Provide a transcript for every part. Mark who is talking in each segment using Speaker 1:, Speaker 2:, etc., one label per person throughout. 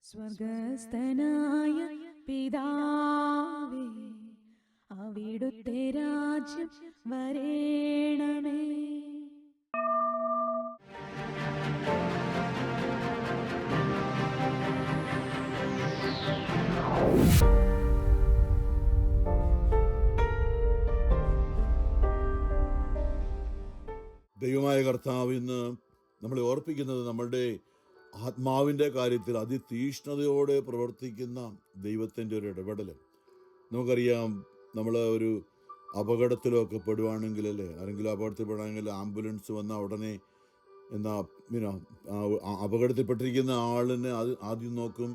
Speaker 1: സ്വർഗസ്ഥനായ പിതാവേ, അവിടുത്തെ രാജ്യം വരേണമേ.
Speaker 2: ദൈവമായ കർത്താവ് ഇന്ന് നമ്മളെ ഓർപ്പിക്കുന്നത് നമ്മളുടെ ആത്മാവിൻ്റെ കാര്യത്തിൽ അതിതീഷ്ണതയോടെ പ്രവർത്തിക്കുന്ന ദൈവത്തിൻ്റെ ഒരു ഇടപെടൽ. നമുക്കറിയാം, നമ്മൾ ഒരു അപകടത്തിലൊക്കെ പെടുവാണെങ്കിൽ, അല്ലേ, ആരെങ്കിലും അപകടത്തിൽപ്പെടുകയാണെങ്കിൽ ആംബുലൻസ് വന്ന ഉടനെ അപകടത്തിൽപ്പെട്ടിരിക്കുന്ന ആളിനെ ആദ്യം നോക്കും,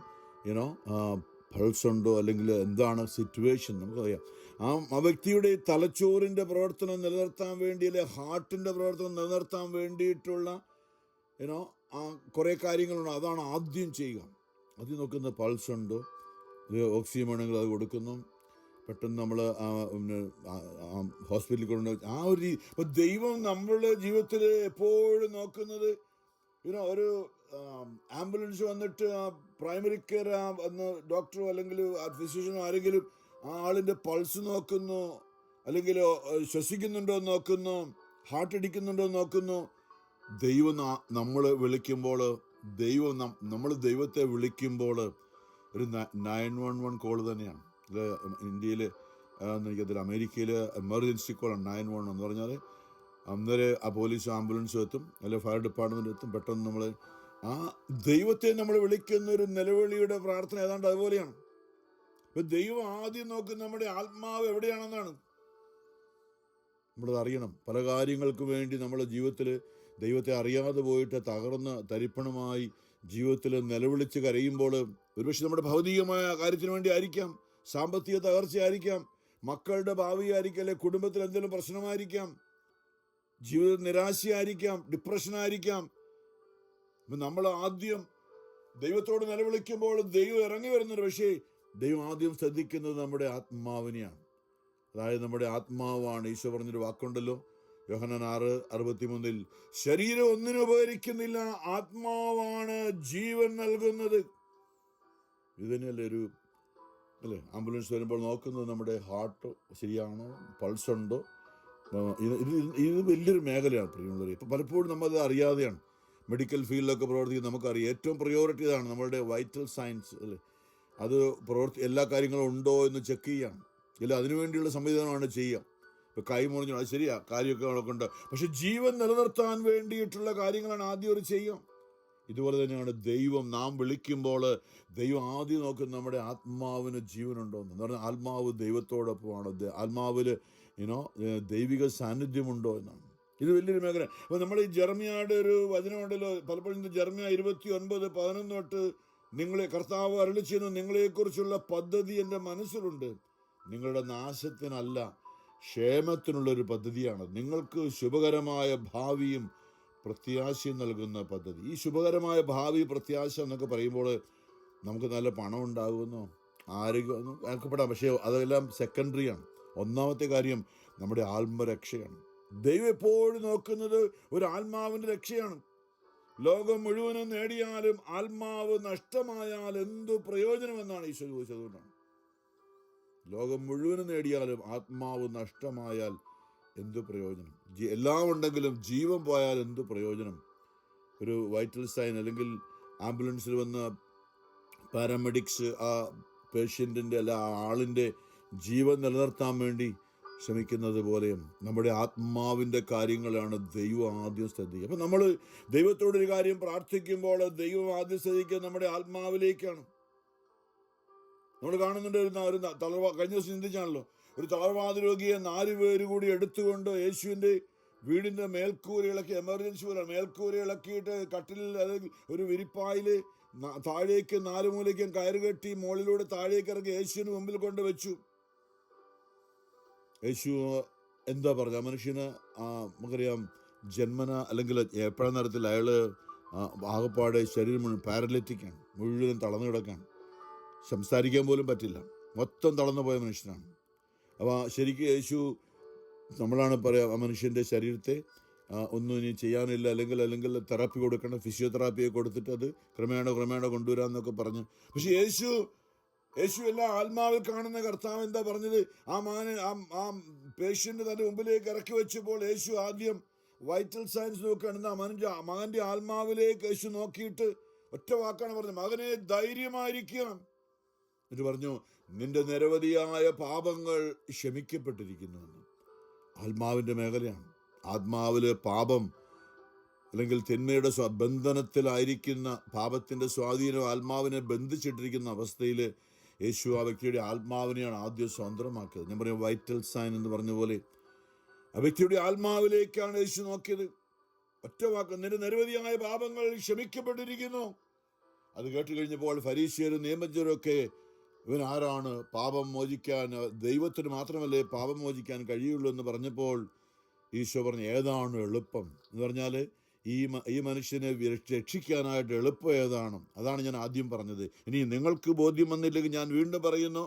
Speaker 2: പൾസ് ഉണ്ടോ, അല്ലെങ്കിൽ എന്താണ് സിറ്റുവേഷൻ. നമുക്കറിയാം ആ വ്യക്തിയുടെ തലച്ചോറിൻ്റെ പ്രവർത്തനം നിലനിർത്താൻ വേണ്ടി, അല്ലെ ഹാർട്ടിൻ്റെ പ്രവർത്തനം നിലനിർത്താൻ വേണ്ടിയിട്ടുള്ള കുറേ കാര്യങ്ങളുണ്ട്. അതാണ് ആദ്യം ചെയ്യുക. ആദ്യം നോക്കുന്നത് പൾസ് ഉണ്ടോ, ഓക്സിജൻ വേണമെങ്കിൽ അത് കൊടുക്കുന്നു, പെട്ടെന്ന് നമ്മൾ ഹോസ്പിറ്റലിൽ കൊണ്ട് ആ ഒരു രീതി. അപ്പോൾ ദൈവം നമ്മളുടെ ജീവിതത്തിൽ എപ്പോഴും നോക്കുന്നത്, ഒരു ആംബുലൻസ് വന്നിട്ട് പ്രൈമറി കെയർ വന്ന് ഡോക്ടറോ അല്ലെങ്കിൽ ഫിസിഷ്യനോ ആരെങ്കിലും ആ ആളിൻ്റെ പൾസ് നോക്കുന്നു, അല്ലെങ്കിൽ ശ്വസിക്കുന്നുണ്ടോ എന്ന് നോക്കുന്നു, ഹാർട്ട് അടിക്കുന്നുണ്ടോ എന്ന് നോക്കുന്നു. ദൈവം നമ്മൾ വിളിക്കുമ്പോൾ, നമ്മൾ ദൈവത്തെ വിളിക്കുമ്പോൾ ഒരു 911 കോൾ തന്നെയാണ്. ഇത് ഇന്ത്യയിൽ, എനിക്കതിൽ അമേരിക്കയിൽ എമർജൻസി കോളാണ് 911 എന്ന് പറഞ്ഞാൽ. അന്നേരം ആ പോലീസ് ആംബുലൻസ് എത്തും, അല്ലെങ്കിൽ ഫയർ ഡിപ്പാർട്ട്മെൻറ്റ് എത്തും. പെട്ടെന്ന് നമ്മൾ ആ ദൈവത്തെ നമ്മൾ വിളിക്കുന്ന ഒരു നിലവിളിയുടെ പ്രാർത്ഥന ഏതാണ്ട് അതുപോലെയാണ്. ഇപ്പം ദൈവം ആദ്യം നോക്കുന്ന നമ്മുടെ ആത്മാവ് എവിടെയാണെന്നാണ്. നമ്മളത് അറിയണം. പല കാര്യങ്ങൾക്ക് വേണ്ടി നമ്മുടെ ജീവിതത്തിൽ ദൈവത്തെ അറിയാതെ പോയിട്ട് തകർന്ന് തരിപ്പണമായി ജീവിതത്തിൽ നിലവിളിച്ച് കരയുമ്പോൾ, ഒരുപക്ഷെ നമ്മുടെ ഭൗതികമായ കാര്യത്തിന് വേണ്ടി ആയിരിക്കാം, സാമ്പത്തിക തകർച്ചയായിരിക്കാം, മക്കളുടെ ഭാവിയായിരിക്കാം, അല്ലെങ്കിൽ കുടുംബത്തിൽ എന്തെങ്കിലും പ്രശ്നമായിരിക്കാം, ജീവിത നിരാശയായിരിക്കാം, ഡിപ്രഷനായിരിക്കാം. അപ്പം നമ്മൾ ആദ്യം ദൈവത്തോട് നിലവിളിക്കുമ്പോൾ ദൈവം ഇറങ്ങി വരുന്നുണ്ട്. പക്ഷേ ദൈവം ആദ്യം ശ്രദ്ധിക്കുന്നത് നമ്മുടെ ആത്മാവിനെയാണ്. അതായത് നമ്മുടെ ആത്മാവാണ്. ഈശോ പറഞ്ഞൊരു വാക്കുണ്ടല്ലോ, യോഹന്നാൻ 6:63, ശരീരം ഒന്നിനും ഉപകരിക്കുന്നില്ല, ആത്മാവാണ് ജീവൻ നൽകുന്നത്. ഇത് തന്നെയല്ലേ അല്ലേ, ആംബുലൻസ് വരുമ്പോൾ നോക്കുന്നത് നമ്മുടെ ഹാർട്ട് ശരിയാണോ, പൾസ് ഉണ്ടോ. ഇത് വലിയൊരു മേഖലയാണ് പ്രിയമുള്ളവർ. ഇപ്പം പലപ്പോഴും നമ്മളത് അറിയാതെയാണ്. മെഡിക്കൽ ഫീൽഡിലൊക്കെ പ്രവർത്തിക്കുന്നത് നമുക്കറിയാം. ഏറ്റവും പ്രയോറിറ്റി ഇതാണ്, നമ്മളുടെ വൈറ്റൽ സയൻസ്, അല്ലേ, അത് എല്ലാ കാര്യങ്ങളും ഉണ്ടോ എന്ന് ചെക്ക് ചെയ്യാം. ഇല്ല, അതിനുവേണ്ടിയുള്ള സംവിധാനമാണ് ചെയ്യുക. ഇപ്പോൾ കൈ മുറിഞ്ഞു, അത് ശരിയാ, കാര്യമൊക്കെ ഉണ്ട്. പക്ഷെ ജീവൻ നിലനിർത്താൻ വേണ്ടിയിട്ടുള്ള കാര്യങ്ങളാണ് ആദ്യം ഒരു ചെയ്യാം. ഇതുപോലെ തന്നെയാണ് ദൈവം. നാം വിളിക്കുമ്പോൾ ദൈവം ആദ്യം നോക്കുന്നത് നമ്മുടെ ആത്മാവിന് ജീവനുണ്ടോ എന്ന് പറഞ്ഞാൽ, ആത്മാവ് ദൈവത്തോടൊപ്പമാണ്, ആത്മാവിൽ ദൈവിക സാന്നിധ്യമുണ്ടോ എന്നാണ്. ഇത് വലിയൊരു മേഖല. അപ്പോൾ നമ്മൾ ഈ ജെറമ്യായുടെ ഒരു വചനമുണ്ടല്ലോ, പലപ്പോഴും ജെറമ്യ 29:11 തൊട്ട്, നിങ്ങളെ കർത്താവ് അരുളിച്ചെയ്യുന്നു, നിങ്ങളെക്കുറിച്ചുള്ള പദ്ധതി എൻ്റെ മനസ്സിലുണ്ട്, നിങ്ങളുടെ നാശത്തിനല്ല ക്ഷേമത്തിനുള്ളൊരു പദ്ധതിയാണ്, നിങ്ങൾക്ക് ശുഭകരമായ ഭാവിയും പ്രത്യാശയും നൽകുന്ന പദ്ധതി. ഈ ശുഭകരമായ ഭാവി, പ്രത്യാശ എന്നൊക്കെ പറയുമ്പോൾ നമുക്ക് നല്ല പണം ഉണ്ടാകുമെന്നോ ആരോഗ്യം ആക്കപ്പെടാം. പക്ഷേ അതെല്ലാം സെക്കൻഡറിയാണ്. ഒന്നാമത്തെ കാര്യം നമ്മുടെ ആത്മരക്ഷയാണ്. ദൈവം എപ്പോഴും നോക്കുന്നത് ഒരു ആത്മാവിൻ്റെ രക്ഷയാണ്. ലോകം മുഴുവനും നേടിയാലും ആത്മാവ് നഷ്ടമായാൽ എന്തു പ്രയോജനമെന്നാണ് ഈശോ ചോദിച്ചതുകൊണ്ടാണ്. ലോകം മുഴുവനും നേടിയാലും ആത്മാവ് നഷ്ടമായാൽ എന്തു പ്രയോജനം? എല്ലാം ഉണ്ടെങ്കിലും ജീവൻ പോയാൽ എന്തു പ്രയോജനം? ഒരു വൈറ്റൽ സൈൻ, അല്ലെങ്കിൽ ആംബുലൻസിൽ വന്ന പാരാമെഡിക്സ് ആ പേഷ്യൻറ്റിൻ്റെ അല്ല ആ ആളിൻ്റെ ജീവൻ നിലനിർത്താൻ വേണ്ടി ശ്രമിക്കുന്നത് പോലെയും നമ്മുടെ ആത്മാവിൻ്റെ കാര്യങ്ങളാണ് ദൈവം ആദ്യം ശ്രദ്ധിക്കുക. അപ്പം നമ്മൾ ദൈവത്തോടൊരു കാര്യം പ്രാർത്ഥിക്കുമ്പോൾ ദൈവം ആദ്യം ശ്രദ്ധിക്കുക നമ്മുടെ ആത്മാവിലേക്കാണ്. നമ്മൾ കാണുന്നുണ്ട്, കഴിഞ്ഞ ദിവസം ചിന്തിച്ചാണല്ലോ, ഒരു തളർവാദ രോഗിയെ 4 പേര് കൂടി എടുത്തുകൊണ്ട് യേശുവിൻ്റെ വീടിൻ്റെ മേൽക്കൂര ഇളക്കി, എമർജൻസി പോലെ മേൽക്കൂര ഇളക്കിയിട്ട് കട്ടിലിൽ, അല്ലെങ്കിൽ ഒരു വിരിപ്പായിൽ താഴേക്ക് 4 മൂലയ്ക്കും കയറുകെട്ടി മുകളിലൂടെ താഴേക്ക് ഇറക്കി യേശുവിന് മുമ്പിൽ കൊണ്ട് വെച്ചു. യേശു എന്താ പറഞ്ഞ മനുഷ്യന് നമുക്കറിയാം ജന്മന, അല്ലെങ്കിൽ എപ്പോഴാ നേരത്തിൽ അയാൾ ആകപ്പാടെ ശരീരം മുഴുവൻ പാരലറ്റിക്കാണ്, മുഴുവൻ തളർന്നു കിടക്കാണ്, സംസാരിക്കാൻ പോലും പറ്റില്ല, മൊത്തം തളർന്നു പോയ മനുഷ്യനാണ്. അപ്പോൾ ശരിക്കും യേശു നമ്മളാണ് പറയുക, ആ മനുഷ്യൻ്റെ ശരീരത്തെ ഒന്നും ഇനി ചെയ്യാനില്ല, അല്ലെങ്കിൽ തെറാപ്പി കൊടുക്കണം, ഫിസിയോതെറാപ്പിയെ കൊടുത്തിട്ട് അത് ക്രമേണ കൊണ്ടുവരാമെന്നൊക്കെ പറഞ്ഞു. പക്ഷെ യേശു എല്ലാം ആത്മാവിൽ കാണുന്ന കർത്താവ് എന്താ പറഞ്ഞത്? ആ മകനെ ആ പേഷ്യന്റ് തന്റെ മുമ്പിലേക്ക് ഇറക്കി വെച്ചപ്പോൾ യേശു ആദ്യം വൈറ്റൽ സയൻസ് നോക്കുകയാണ്. മകന്റെ ആത്മാവിലേക്ക് യേശു നോക്കിയിട്ട് ഒറ്റ വാക്കാണ് പറഞ്ഞത്, മകനെ ധൈര്യമായിരിക്കുക എന്ന് പറഞ്ഞു. നിന്റെ നിരവധിയായ പാപങ്ങൾ ക്ഷമിക്കപ്പെട്ടിരിക്കുന്നുവെന്ന്. ആത്മാവിൻ്റെ മേഖലയാണ്. ആത്മാവില് പാപം അല്ലെങ്കിൽ തിന്മയുടെ ബന്ധനത്തിലായിരിക്കുന്ന പാപത്തിൻ്റെ സ്വാധീനം ആത്മാവിനെ ബന്ധിച്ചിട്ടിരിക്കുന്ന അവസ്ഥയിൽ യേശു ആ വ്യക്തിയുടെ ആത്മാവിനെയാണ് ആദ്യം സ്വതന്ത്രമാക്കിയത്. ഞാൻ പറയും വൈറ്റൽ സൈൻ എന്ന് പറഞ്ഞ പോലെ ആ വ്യക്തിയുടെ ആത്മാവിലേക്കാണ് യേശു നോക്കിയത്. ഒറ്റ വാക്ക്, നിന്റെ നിരവധിയായ പാപങ്ങൾ ക്ഷമിക്കപ്പെട്ടിരിക്കുന്നു. അത് കേട്ട് കഴിഞ്ഞപ്പോൾ ഫരീസിയരും നിയമജ്ഞരും ഒക്കെ, ഇവൻ ആരാണ് പാപം മോചിക്കാൻ? ദൈവത്തിന് മാത്രമല്ലേ പാപം മോചിക്കാൻ കഴിയുള്ളൂ എന്ന് പറഞ്ഞപ്പോൾ ഈശോ പറഞ്ഞു, ഏതാണ് എളുപ്പം എന്ന് പറഞ്ഞാൽ ഈ മനുഷ്യനെ രക്ഷിക്കാനായിട്ട് എളുപ്പം ഏതാണ്? അതാണ് ഞാൻ ആദ്യം പറഞ്ഞത്. ഇനി നിങ്ങൾക്ക് ബോധ്യം വന്നില്ലെങ്കിൽ ഞാൻ വീണ്ടും പറയുന്നു,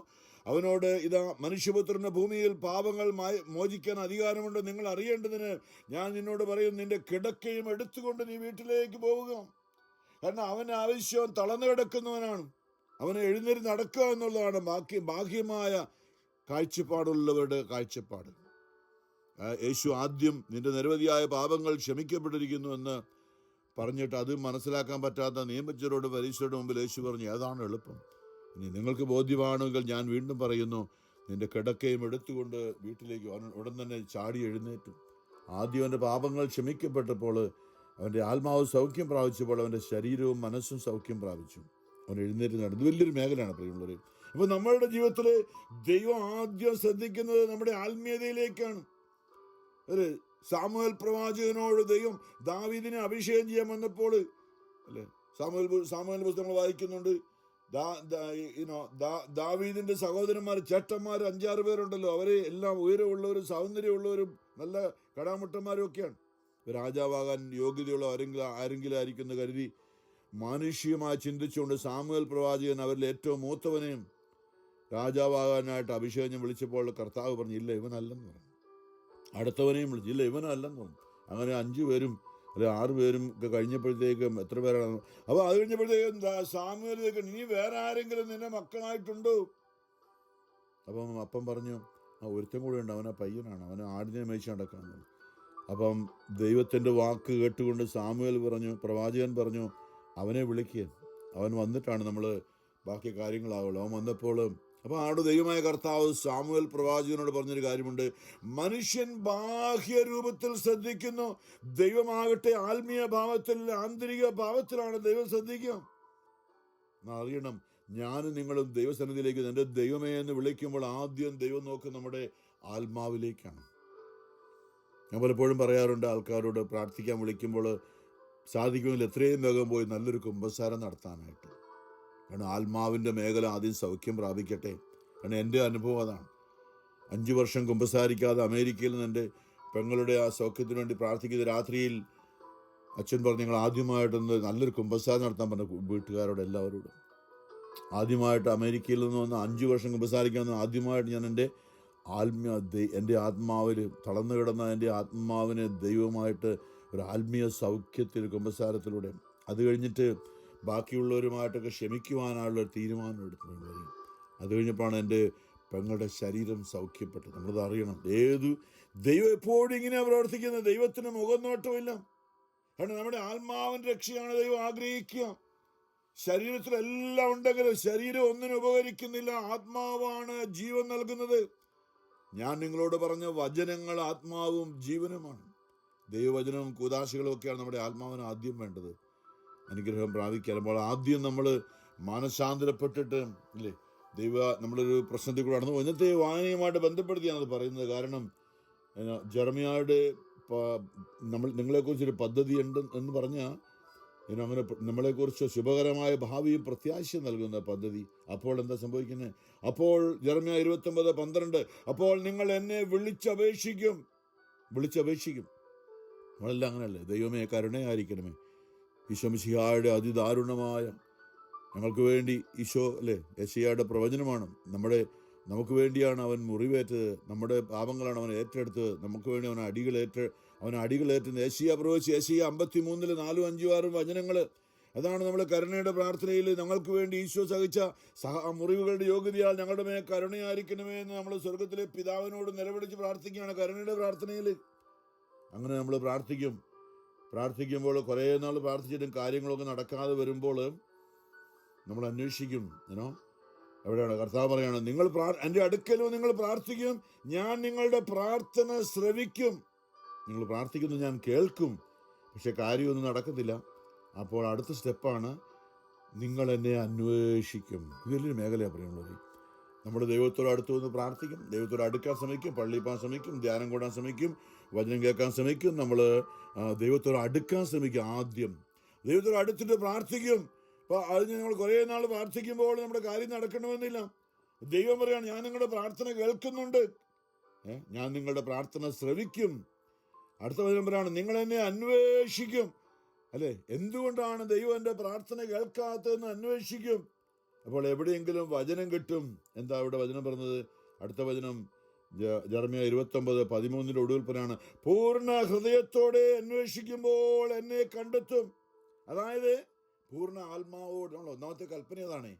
Speaker 2: അവനോട് ഇതാ മനുഷ്യപുത്രന്റെ ഭൂമിയിൽ പാപങ്ങൾ മോചിക്കാൻ അധികാരമുണ്ട് നിങ്ങൾ അറിയേണ്ടതിന് ഞാൻ നിന്നോട് പറയും, നിന്റെ കിടക്കയും എടുത്തുകൊണ്ട് നീ വീട്ടിലേക്ക് പോവുക. കാരണം അവന് ആവശ്യം തളർന്നു കിടക്കുന്നവനാണ്. അവനെ എഴുന്നേറ്റ് നടക്കുക എന്നുള്ളതാണ് ബാഹ്യമായ കാഴ്ചപ്പാടുള്ളവരുടെ കാഴ്ചപ്പാട്. യേശു ആദ്യം നിന്റെ നിരവധിയായ പാപങ്ങൾ ക്ഷമിക്കപ്പെട്ടിരിക്കുന്നു എന്ന് പറഞ്ഞിട്ട് അത് മനസ്സിലാക്കാൻ പറ്റാത്ത നിയമജ്ഞരോട് ഫരീസിയരുടെ മുമ്പിൽ യേശു പറഞ്ഞു, ഏതാണ് എളുപ്പം? ഇനി നിങ്ങൾക്ക് ബോധ്യമാണെങ്കിൽ ഞാൻ വീണ്ടും പറയുന്നു, നിന്റെ കിടക്കയും എടുത്തുകൊണ്ട് വീട്ടിലേക്ക്. അവൻ ഉടൻ തന്നെ ചാടി എഴുന്നേറ്റു. ആദ്യം അവൻ്റെ പാപങ്ങൾ ക്ഷമിക്കപ്പെട്ടപ്പോൾ അവൻ്റെ ആത്മാവ് സൗഖ്യം പ്രാപിച്ചപ്പോൾ അവൻ്റെ ശരീരവും മനസ്സും സൗഖ്യം പ്രാപിച്ചു. അവൻ എഴുന്നേറ്റ് നടന്നു. വലിയൊരു മേഖലയാണ് പ്രിയമുള്ളവരെ. അപ്പോൾ നമ്മളുടെ ജീവിതത്തിൽ ദൈവം ആദ്യം ശ്രദ്ധിക്കുന്നത് നമ്മുടെ ആത്മീയതയിലേക്കാണ്. അല്ലേ, സാമുവേൽ പ്രവാചകനോട് ദൈവം ദാവീദിനെ അഭിഷേകം ചെയ്യാൻ വന്നപ്പോൾ അല്ലേ, സാമുവേൽ പുസ്തകങ്ങൾ വായിക്കുന്നുണ്ട്. ദാവീദിന്റെ സഹോദരന്മാർ, ചേട്ടന്മാർ 5-6 പേരുണ്ടല്ലോ. അവരെ എല്ലാം ഉയരമുള്ളവരും സൗന്ദര്യമുള്ളവരും നല്ല കടാമുട്ടന്മാരും ഒക്കെയാണ്. രാജാവാകാൻ യോഗ്യതയുള്ള ആരെങ്കിലും ആയിരിക്കുന്ന കരുതി മാനുഷികമായി ചിന്തിച്ചുകൊണ്ട് സാമുവേൽ പ്രവാചകൻ അവരിൽ ഏറ്റവും മൂത്തവനെയും രാജാവാകാനായിട്ട് അഭിഷേകം വിളിച്ചപ്പോൾ കർത്താവ് പറഞ്ഞു, ഇല്ല ഇവനല്ലെന്ന് പറഞ്ഞു. അടുത്തവനെയും വിളിച്ചു, ഇല്ല ഇവനല്ലെന്ന് പറഞ്ഞു. അങ്ങനെ 5 പേരും അല്ലെ 6 പേരും ഒക്കെ കഴിഞ്ഞപ്പോഴത്തേക്കും എത്ര പേരാണ്? അപ്പോൾ അത് കഴിഞ്ഞപ്പോഴത്തേക്കും സാമുവേലിലേക്ക്, നീ വേറെ ആരെങ്കിലും നിന്നെ മക്കളായിട്ടുണ്ടോ? അപ്പം പറഞ്ഞു, ഒരുത്തം കൂടെ ഉണ്ട്, അവനാ പയ്യനാണ്, അവന് ആടിനെ മേയിച്ച് നടക്കാമെന്ന്. അപ്പം ദൈവത്തിൻ്റെ വാക്ക് കേട്ടുകൊണ്ട് സാമുവേൽ പറഞ്ഞു, പ്രവാചകൻ പറഞ്ഞു, അവനെ വിളിക്കുക, അവൻ വന്നിട്ടാണ് നമ്മൾ ബാക്കി കാര്യങ്ങളാവുള്ളൂ. അവൻ വന്നപ്പോൾ അപ്പോൾ ആടെ ദൈവമായ കർത്താവ് സാമുവേൽ പ്രവാചകനോട് പറഞ്ഞൊരു കാര്യമുണ്ട്, മനുഷ്യൻ ബാഹ്യരൂപത്തിൽ ശ്രദ്ധിക്കുന്നു, ദൈവമാകട്ടെ ആത്മീയ ഭാവത്തിൽ, ആന്തരിക ഭാവത്തിലാണ് ദൈവം ശ്രദ്ധിക്കുക. അറിയണം, ഞാനും നിങ്ങളും ദൈവസന്നിധിയിലേക്ക് എൻ്റെ ദൈവമേ എന്ന് വിളിക്കുമ്പോൾ ആദ്യം ദൈവം നോക്കും നമ്മുടെ ആത്മാവിലേക്കാണ്. ഞാൻ പലപ്പോഴും പറയാറുണ്ട് ആൾക്കാരോട്, പ്രാർത്ഥിക്കാൻ വിളിക്കുമ്പോൾ സാധിക്കുമെങ്കിൽ എത്രയും വേഗം പോയി നല്ലൊരു കുമ്പസാരം നടത്താനായിട്ട്. കാരണം ആത്മാവിൻ്റെ മേഖല ആദ്യം സൗഖ്യം പ്രാപിക്കട്ടെ. കാരണം എൻ്റെ അനുഭവം അതാണ്. 5 വർഷം കുമ്പസാരിക്കാതെ അമേരിക്കയിൽ നിന്ന് എൻ്റെ പെങ്ങളുടെ ആ സൗഖ്യത്തിന് വേണ്ടി പ്രാർത്ഥിക്കുന്ന രാത്രിയിൽ അച്ഛൻ പറഞ്ഞു, നിങ്ങൾ ആദ്യമായിട്ടൊന്ന് നല്ലൊരു കുമ്പസാരം നടത്താൻ പറഞ്ഞു വീട്ടുകാരോട് എല്ലാവരോടും. ആദ്യമായിട്ട് അമേരിക്കയിൽ നിന്ന് വന്ന് 5 വർഷം കുമ്പസാരിക്കാൻ വന്ന് ആദ്യമായിട്ട് ഞാൻ എൻ്റെ ആത്മാവിൽ തളർന്നു കിടന്ന എൻ്റെ ആത്മാവിനെ ദൈവമായിട്ട് ഒരു ആത്മീയ സൗഖ്യത്തിൽ കുമ്പസാരത്തിലൂടെ, അത് കഴിഞ്ഞിട്ട് ബാക്കിയുള്ളവരുമായിട്ടൊക്കെ ക്ഷമിക്കുവാനായുള്ള തീരുമാനം എടുത്തിട്ടുണ്ട്. അത് കഴിഞ്ഞപ്പോഴാണ് എൻ്റെ പെങ്ങളുടെ ശരീരം സൗഖ്യപ്പെട്ടത്. നമ്മളത് അറിയണം. ദൈവം എപ്പോഴും ഇങ്ങനെയാണ് പ്രവർത്തിക്കുന്നത്. ദൈവത്തിന് മുഖനോട്ടമില്ല. കാരണം നമ്മുടെ ആത്മാവിൻ്റെ രക്ഷയാണ് ദൈവം ആഗ്രഹിക്കുക. ശരീരത്തിലെല്ലാം ഉണ്ടെങ്കിലും ശരീരം ഒന്നിനും ഉപകരിക്കുന്നില്ല. ആത്മാവാണ് ജീവൻ നൽകുന്നത്. ഞാൻ നിങ്ങളോട് പറഞ്ഞ വചനങ്ങൾ ആത്മാവും ജീവനുമാണ്. ദൈവവചനവും കൂദാശകളും ഒക്കെയാണ് നമ്മുടെ ആത്മാവിന് ആദ്യം വേണ്ടത് അനുഗ്രഹം പ്രാപിക്കാൻ. അപ്പോൾ ആദ്യം നമ്മൾ മാനസാന്തരപ്പെട്ടിട്ട് ഇല്ലേ, നമ്മളൊരു പ്രശ്നത്തിൽ കൂടെ നടന്നു. ഇന്നത്തെ വായനയുമായിട്ട് ബന്ധപ്പെടുത്തിയാണ് അത് പറയുന്നത്. കാരണം ജെറമിയായുടെ നിങ്ങളെക്കുറിച്ചൊരു പദ്ധതി ഉണ്ട് എന്ന് പറഞ്ഞാൽ അങ്ങനെ നമ്മളെക്കുറിച്ച് ശുഭകരമായ ഭാവിയും പ്രത്യാശ നൽകുന്ന പദ്ധതി. അപ്പോൾ എന്താ സംഭവിക്കുന്നത്? അപ്പോൾ ജെറമ്യാ 29:12, അപ്പോൾ നിങ്ങൾ എന്നെ വിളിച്ചപേക്ഷിക്കും. നമ്മളെല്ലാം അങ്ങനെയല്ലേ? ദൈവമേ കരുണയായിരിക്കണമേ. ഈശോ മിശിഹായുടെ അതിദാരുണമായ ഞങ്ങൾക്ക് വേണ്ടി ഈശോ അല്ലേ, യെശയ്യായുടെ പ്രവചനമാണ്. നമുക്ക് വേണ്ടിയാണ് അവൻ മുറിവേറ്റത്, നമ്മുടെ പാപങ്ങളാണ് അവൻ ഏറ്റെടുത്തത്, നമുക്ക് വേണ്ടി അവൻ അവൻ അടികളേറ്റുന്ന ഏശയ്യാ പ്രവചിച്ച ഏശയ്യാ 53 4, 5, 6 വചനങ്ങൾ. അതാണ് നമ്മൾ കരുണയുടെ പ്രാർത്ഥനയിൽ ഞങ്ങൾക്ക് വേണ്ടി ഈശോ സഹിച്ച മുറിവുകളുടെ യോഗ്യതയാൽ ഞങ്ങളുടെ മേൽ കരുണയായിരിക്കണമേ എന്ന് നമ്മൾ സ്വർഗത്തിലെ പിതാവിനോട് നിലവിളിച്ച് പ്രാർത്ഥിക്കുകയാണ് കരുണയുടെ പ്രാർത്ഥനയിൽ. അങ്ങനെ നമ്മൾ പ്രാർത്ഥിക്കുമ്പോൾ കുറേ നാൾ പ്രാർത്ഥിച്ചിട്ടും കാര്യങ്ങളൊക്കെ നടക്കാതെ വരുമ്പോൾ നമ്മൾ അന്വേഷിക്കും. എവിടെയാണ് കർത്താവ് പറയാണ്, നിങ്ങൾ എൻ്റെ അടുക്കലോ നിങ്ങൾ പ്രാർത്ഥിക്കും, ഞാൻ നിങ്ങളുടെ പ്രാർത്ഥന ശ്രവിക്കും. നിങ്ങൾ പ്രാർത്ഥിക്കുന്നത് ഞാൻ കേൾക്കും, പക്ഷെ കാര്യമൊന്നും നടക്കത്തില്ല. അപ്പോൾ അടുത്ത സ്റ്റെപ്പാണ് നിങ്ങൾ എന്നെ അന്വേഷിക്കും. ഇതൊരു മേഖലയാണ് പറയുന്നത്. നമ്മൾ ദൈവത്തോട് അടുത്ത് വന്ന് പ്രാർത്ഥിക്കും, ദൈവത്തോട് അടുക്കാൻ ശ്രമിക്കും, പള്ളിയിൽ പോകാൻ ശ്രമിക്കും, ധ്യാനം കൂടാൻ ശ്രമിക്കും, വചനം കേൾക്കാൻ ശ്രമിക്കും. നമ്മൾ ദൈവത്തോട് അടുക്കാൻ ശ്രമിക്കും. ആദ്യം ദൈവത്തോട് അടുത്തിട്ട് പ്രാർത്ഥിക്കും. അപ്പോൾ അതിന് നമ്മൾ കുറേ നാൾ പ്രാർത്ഥിക്കുമ്പോൾ നമ്മുടെ കാര്യം നടക്കണമെന്നില്ല. ദൈവം പറയാണ്, ഞാൻ നിങ്ങളുടെ പ്രാർത്ഥന കേൾക്കുന്നുണ്ട്, ഞാൻ നിങ്ങളുടെ പ്രാർത്ഥന ശ്രവിക്കും. അടുത്ത വചനം പറയാണ്, നിങ്ങൾ എന്നെ അന്വേഷിക്കും. അല്ലേ, എന്തുകൊണ്ടാണ് ദൈവം എൻ്റെ പ്രാർത്ഥന കേൾക്കാത്തതെന്ന് അന്വേഷിക്കും. അപ്പോൾ എവിടെയെങ്കിലും വചനം കിട്ടും. എന്താ ഇവിടെ വചനം പറഞ്ഞത്? അടുത്ത വചനം ജെറമ്യാ 29:13 ഒടുവിൽ പറയാണ്, പൂർണ്ണ ഹൃദയത്തോടെ അന്വേഷിക്കുമ്പോൾ എന്നെ കണ്ടെത്തും. അതായത് പൂർണ്ണ ആത്മാവോട്. ഒന്നാമത്തെ കൽപ്പന അതാണ്,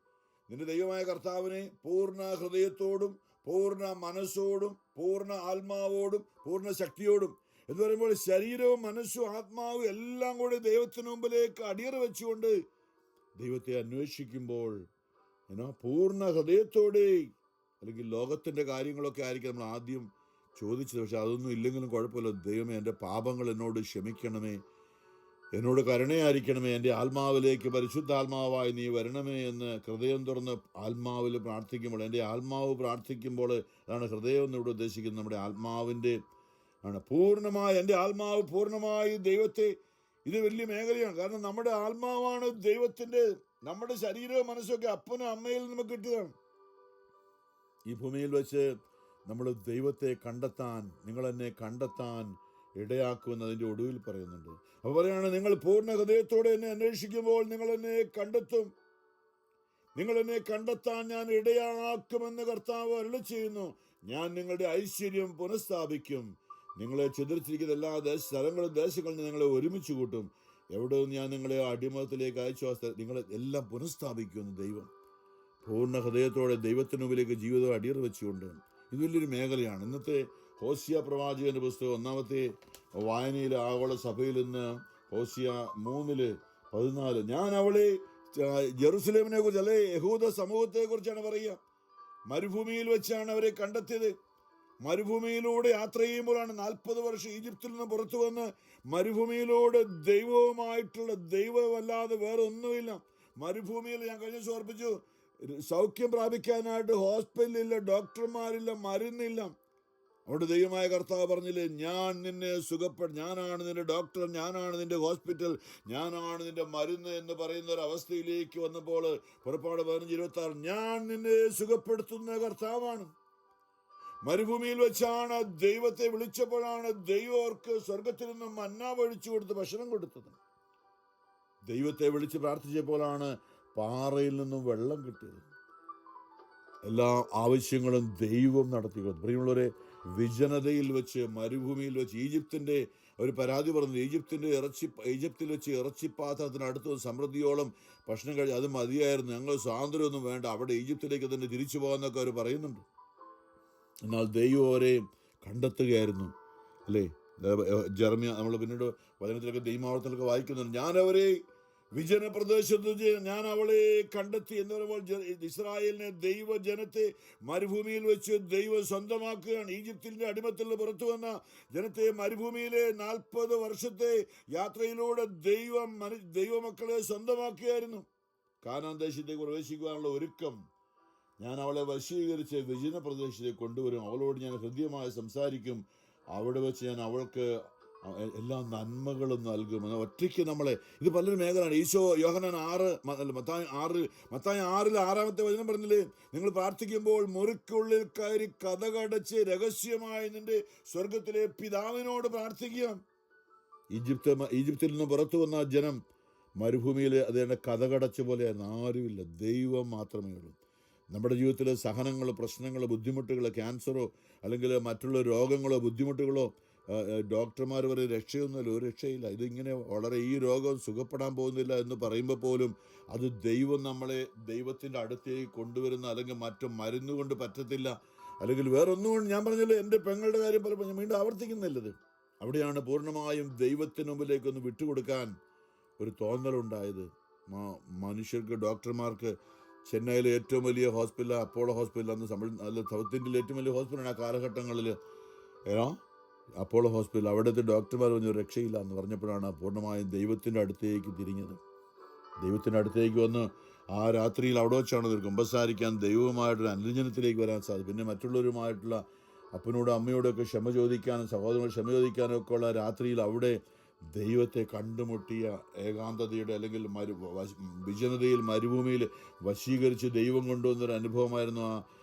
Speaker 2: നിന്റെ ദൈവമായ കർത്താവിനെ പൂർണ്ണ ഹൃദയത്തോടും പൂർണ്ണ മനസ്സോടും പൂർണ്ണ ആത്മാവോടും പൂർണ്ണ ശക്തിയോടും എന്ന് പറയുമ്പോൾ ശരീരവും മനസ്സും ആത്മാവും എല്ലാം കൂടി ദൈവത്തിന് മുമ്പിലേക്ക് അടിയറ വെച്ചുകൊണ്ട് ദൈവത്തെ അന്വേഷിക്കുമ്പോൾ പൂർണ്ണ ഹൃദയത്തോടെ. അല്ലെങ്കിൽ ലോകത്തിൻ്റെ കാര്യങ്ങളൊക്കെ ആയിരിക്കും നമ്മൾ ആദ്യം ചോദിച്ചത്. പക്ഷെ അതൊന്നും ഇല്ലെങ്കിലും കുഴപ്പമില്ല. ദൈവമേ, എൻ്റെ പാപങ്ങൾ എന്നോട് ക്ഷമിക്കണമേ, എന്നോട് കരുണയായിരിക്കണമേ, എൻ്റെ ആത്മാവിലേക്ക് പരിശുദ്ധാത്മാവായി നീ വരണമേ എന്ന് ഹൃദയം തുറന്ന് ആത്മാവിൽ പ്രാർത്ഥിക്കുമ്പോൾ, എൻ്റെ ആത്മാവ് പ്രാർത്ഥിക്കുമ്പോൾ, അതാണ് ഹൃദയം എന്നിവിടെ ഉദ്ദേശിക്കുന്നത്. നമ്മുടെ ആത്മാവിൻ്റെ ആണ് പൂർണ്ണമായി, എൻ്റെ ആത്മാവ് പൂർണ്ണമായി ദൈവത്തെ. ഇത് വലിയ മേഖലയാണ്. കാരണം നമ്മുടെ ആത്മാവാണ് ദൈവത്തിൻ്റെ. നമ്മുടെ ശരീരവും മനസ്സൊക്കെ അപ്പനും അമ്മയിൽ നിന്ന് കിട്ടിയതാണ്. ഈ ഭൂമിയിൽ വെച്ച് നമ്മൾ ദൈവത്തെ കണ്ടെത്താൻ, നിങ്ങളെന്നെ കണ്ടെത്താൻ ഇടയാക്കുമെന്നതിൻ്റെ ഒടുവിൽ പറയുന്നുണ്ട്. അപ്പോൾ പറയാണ്, നിങ്ങൾ പൂർണ്ണ ഹൃദയത്തോടെ എന്നെ അന്വേഷിക്കുമ്പോൾ നിങ്ങൾ എന്നെ കണ്ടെത്തും. നിങ്ങൾ എന്നെ കണ്ടെത്താൻ ഞാൻ ഇടയാക്കുമെന്ന് കർത്താവ് അരുളി ചെയ്യുന്നു. ഞാൻ നിങ്ങളുടെ ഐശ്വര്യം പുനഃസ്ഥാപിക്കും. നിങ്ങളെ ചിതറിച്ചിരിക്കുന്ന എല്ലാ സ്ഥലങ്ങളും ദേശങ്ങളിൽ നിന്ന് നിങ്ങളെ ഒരുമിച്ച് കൂട്ടും. എവിടെ നിന്ന് ഞാൻ നിങ്ങളെ അടിമത്തത്തിലേക്ക് അയച്ചു നിങ്ങളെ എല്ലാം പുനഃസ്ഥാപിക്കുമെന്ന് ദൈവം. പൂർണ്ണ ഹൃദയത്തോടെ ദൈവത്തിന് മുമ്പിലേക്ക് ജീവിതം അടിയറ വെച്ചുകൊണ്ട്. ഇത് വലിയൊരു മേഖലയാണ്. ഇന്നത്തെ ഹോസിയ പ്രവാചകന്റെ പുസ്തകം 1-ാമത്തെ വായനയിൽ ആഗോള സഭയിൽ നിന്ന് ഹോസിയ 3:14, ഞാൻ അവളെ ജെറുസലേമിനെ കുറിച്ച്, അല്ലെ യഹൂദ സമൂഹത്തെ കുറിച്ചാണ് പറയുക. മരുഭൂമിയിൽ വെച്ചാണ് അവരെ കണ്ടെത്തിയത്. മരുഭൂമിയിലൂടെ യാത്ര ചെയ്യുമ്പോഴാണ് 40 വർഷം ഈജിപ്തിൽ നിന്ന് പുറത്തു വന്ന് മരുഭൂമിയിലൂടെ ദൈവവുമായിട്ടുള്ള, ദൈവമല്ലാതെ വേറെ ഒന്നുമില്ല. മരുഭൂമിയിൽ ഞാൻ കഴിഞ്ഞ ദിവസം ഓർപ്പിച്ചു, സൗഖ്യം പ്രാപിക്കാനായിട്ട് ഹോസ്പിറ്റലില്ല, ഡോക്ടർമാരില്ല, മരുന്നില്ല. അവിടെ ദൈവമായ കർത്താവ് പറഞ്ഞില്ലേ, ഞാൻ നിന്നെ ഞാനാണ് നിന്റെ ഡോക്ടർ, ഞാനാണ് നിന്റെ ഹോസ്പിറ്റൽ, ഞാനാണ് നിന്റെ മരുന്ന് എന്ന് പറയുന്ന ഒരു അവസ്ഥയിലേക്ക് വന്നപ്പോൾ പുറപ്പാട് 15:26, ഞാൻ നിന്നെ സുഖപ്പെടുത്തുന്ന കർത്താവാണ്. മരുഭൂമിയിൽ വെച്ചാണ് ദൈവത്തെ വിളിച്ചപ്പോഴാണ് ദൈവം അവർക്ക് സ്വർഗത്തിൽ നിന്നും മന്ന ഒഴിച്ചു കൊടുത്ത് ഭക്ഷണം കൊടുത്തത്. ദൈവത്തെ വിളിച്ച് പ്രാർത്ഥിച്ചപ്പോഴാണ് പാറയിൽ നിന്നും വെള്ളം കിട്ടിയത്. എല്ലാ ആവശ്യങ്ങളും ദൈവം നടത്തി കൊടുത്തു. പ്രിയമുള്ളവരെ, വിജനതയിൽ വെച്ച്, മരുഭൂമിയിൽ വെച്ച് ഈജിപ്തിൻ്റെ ഒരു പരാതി പറഞ്ഞു. ഈജിപ്തിൽ വെച്ച് ഇറച്ചിപ്പാത്രത്തിനടുത്ത് സമൃദ്ധിയോളം ഭക്ഷണം കഴിച്ച് അത് മതിയായിരുന്നു, ഞങ്ങൾ സ്വാതന്ത്ര്യമൊന്നും വേണ്ട, അവിടെ ഈജിപ്തിലേക്ക് തന്നെ തിരിച്ചു പോകാമെന്നൊക്കെ അവർ പറയുന്നുണ്ട്. എന്നാൽ ദൈവം അവരെ കണ്ടെത്തുകയായിരുന്നു. അല്ലേ, ജെറമ്യ നമ്മൾ പിന്നീട് വചനത്തിലൊക്കെ ദൈവമാവർത്തനൊക്കെ വായിക്കുന്നുണ്ട്. ഞാൻ അവരെ വിജന പ്രദേശത്ത് ഞാൻ അവളെ കണ്ടെത്തി എന്ന് പറയുമ്പോൾ ഇസ്രായേലിനെ, ദൈവജനത്തെ മരുഭൂമിയിൽ വെച്ച് ദൈവം സ്വന്തമാക്കുകയാണ്. ഈജിപ്തിൻ്റെ അടിമത്തിൽ നിന്ന് പുറത്തു വന്ന ജനത്തെ മരുഭൂമിയിലെ 40 വർഷത്തെ യാത്രയിലൂടെ ദൈവമക്കളെ സ്വന്തമാക്കുകയായിരുന്നു. കാനാൻ ദേശത്തേക്ക് പ്രവേശിക്കുവാനുള്ള ഒരുക്കം. ഞാൻ അവളെ വശീകരിച്ച് വിജന പ്രദേശത്തേക്ക് കൊണ്ടുവരും, അവളോട് ഞാൻ ഹൃദ്യമായി സംസാരിക്കും, അവിടെ വെച്ച് ഞാൻ അവൾക്ക് എല്ലാ നന്മകളും നൽകും. ഒറ്റയ്ക്ക് നമ്മളെ, ഇത് പലരും മേഖലയാണ്. ഈശോ യോഹന്നാൻ 6 6 വചനം പറഞ്ഞില്ലേ, നിങ്ങൾ പ്രാർത്ഥിക്കുമ്പോൾ മുറിക്കുള്ളിൽ കയറി കതകടച്ച് രഹസ്യമായി നിന്റെ സ്വർഗത്തിലെ പിതാവിനോട് പ്രാർത്ഥിക്കുക. ഈജിപ്തിൽ നിന്ന് പുറത്തു വന്ന ജനം മരുഭൂമിയിൽ അതേണ്ട കതകടച്ച പോലെ ആരുമില്ല, ദൈവം മാത്രമേ ഉള്ളൂ. നമ്മുടെ ജീവിതത്തിലെ സഹനങ്ങൾ, പ്രശ്നങ്ങൾ, ബുദ്ധിമുട്ടുകൾ, ക്യാൻസറോ അല്ലെങ്കിൽ മറ്റുള്ള രോഗങ്ങളോ ബുദ്ധിമുട്ടുകളോ ഡോക്ടർമാർ പറയും രക്ഷയൊന്നുമില്ല, ഒരു രക്ഷയില്ല, ഇതിങ്ങനെ വളരെ ഈ രോഗം സുഖപ്പെടാൻ പോകുന്നില്ല എന്ന് പറയുമ്പോൾ പോലും അത് ദൈവം നമ്മളെ ദൈവത്തിൻ്റെ അടുത്തേക്ക് കൊണ്ടുവരുന്ന, അല്ലെങ്കിൽ മറ്റു മരുന്ന് കൊണ്ട് പറ്റത്തില്ല, അല്ലെങ്കിൽ വേറൊന്നും കൊണ്ട്. ഞാൻ പറഞ്ഞല്ലോ, എൻ്റെ പെങ്ങളുടെ കാര്യം പലപ്പോൾ ഞാൻ വീണ്ടും ആവർത്തിക്കുന്നില്ലത്. അവിടെയാണ് പൂർണ്ണമായും ദൈവത്തിന് മുമ്പിലേക്കൊന്ന് വിട്ടുകൊടുക്കാൻ ഒരു തോന്നലുണ്ടായത്. മനുഷ്യർക്ക്, ഡോക്ടർമാർക്ക് ചെന്നൈയിലെ ഏറ്റവും വലിയ ഹോസ്പിറ്റൽ അപ്പോളോ ഹോസ്പിറ്റൽ, അന്ന് സൗത്ത് ഇന്ത്യയിലെ ഏറ്റവും വലിയ ഹോസ്പിറ്റലാണ് ആ കാലഘട്ടങ്ങളിൽ, ഏനോ അപ്പോളോ ഹോസ്പിറ്റൽ. അവിടുത്തെ ഡോക്ടർമാർ പറഞ്ഞു രക്ഷയില്ല എന്ന് പറഞ്ഞപ്പോഴാണ് പൂർണ്ണമായും ദൈവത്തിൻ്റെ അടുത്തേക്ക് തിരിഞ്ഞത്. ദൈവത്തിൻ്റെ അടുത്തേക്ക് വന്ന് ആ രാത്രിയിൽ അവിടെ വെച്ചാണ് ഒരു കുമ്പസാരിക്കാൻ, ദൈവവുമായിട്ടൊരു അനുരഞ്ജനത്തിലേക്ക് വരാൻ സാധിക്കും. പിന്നെ മറ്റുള്ളവരുമായിട്ടുള്ള അപ്പനോടും അമ്മയോടൊക്കെ ക്ഷമ ചോദിക്കാനും സഹോദരനോട് ക്ഷമ ചോദിക്കാനും ഒക്കെ ഉള്ള രാത്രിയിൽ അവിടെ ദൈവത്തെ കണ്ടുമുട്ടിയ ഏകാന്തതയുടെ, അല്ലെങ്കിൽ വിജനതയിൽ, മരുഭൂമിയിൽ വശീകരിച്ച് ദൈവം കൊണ്ടുവന്നൊരു അനുഭവമായിരുന്നു ആ